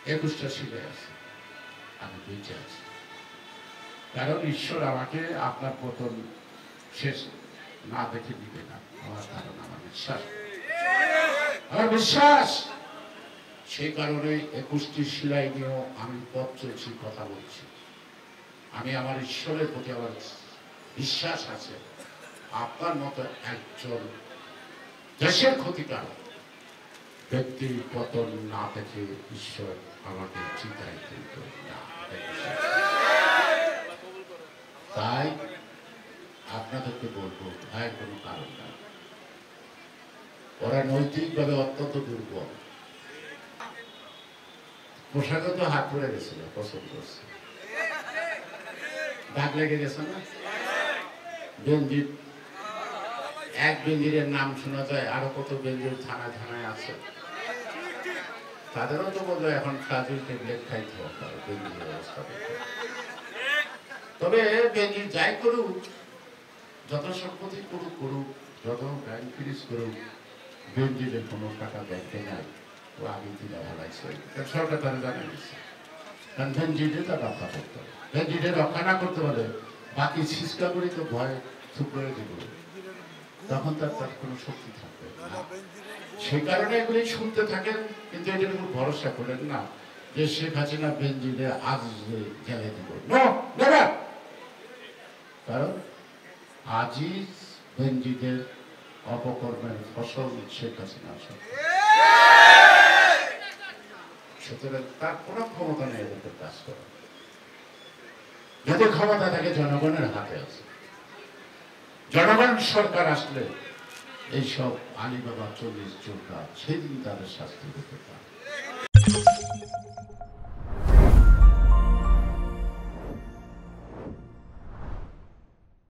21টা শিলে আছে, আমি বেঁচে আছি। কারণ ঈশ্বর আমাকে আপনার পতন শেষ না দেখে দিবে না, আমার ধারণা, আমার বিশ্বাস, আমার বিশ্বাস। সেই কারণে 21টি শিলাই নিয়েও আমি পথ চলছি, কথা বলছি। আমি আমার ঈশ্বরের প্রতি আমার বিশ্বাস আছে। আপনার মতো একজন দেশের ক্ষতিকারক ব্যক্তির পতন না দেখে ঈশ্বর আমাকে চিন্তায় কিন্তু না। তাই আপনাদেরকে বলবো, ভয়ের কোনো কারণ নাই। ওরা নৈতিকভাবে অত্যন্ত দুর্বল। পোশাকে তো হাত পড়ে গেছিল, পছন্দ করছে, দাগ লেগে গেছে না। বেঞ্জির, এক বেঞ্জিরের নাম শোনা যায়, আরো কত বেঞ্জির থানায় থানায় আছে। তাদেরও তো বললো এখন ফ্লাজিল ট্যাবলেট খাইতে হবে বেঞ্জির অবস্থা দেখে। তবে বেঞ্জির যাই করুক, যত সম্পত্তি করুক করুক, যত ব্যাংক ফ্রিজ করুক, বেঞ্জিরের কোনো টাকা ব্যাংকে নাই। ও আগে দিনে ভালাইছে, সরকার তারা জানে নিচ্ছে। কারণ বেঞ্জিরে তার রক্ষা করতে হবে। বেঞ্জিরে রক্ষা না করতে পারে বাকি ছিচকা করে তো ভয় চুপ করে দিব, তখন তার তার কোনো শক্তি থাকবে না। সেই কারণে এগুলি শুনতে থাকেন, কিন্তু এটার উপর ভরসা করেন না যে শেখ হাসিনা বেঞ্জিরে আজ জেলে দিব। কারণ আজই বেঞ্জিদের অপকর্মের ফসল শেখ হাসিনা। সুতরাং তার কোনো ক্ষমতা নেই এদের কাজ করা। যদি ক্ষমতা থাকে জনগণের হাতে আছে। জনগণ সরকার আসলে এইসব আলিবাবা 40 চোরকা সেদিন তাদের শাস্তি হতে পারে।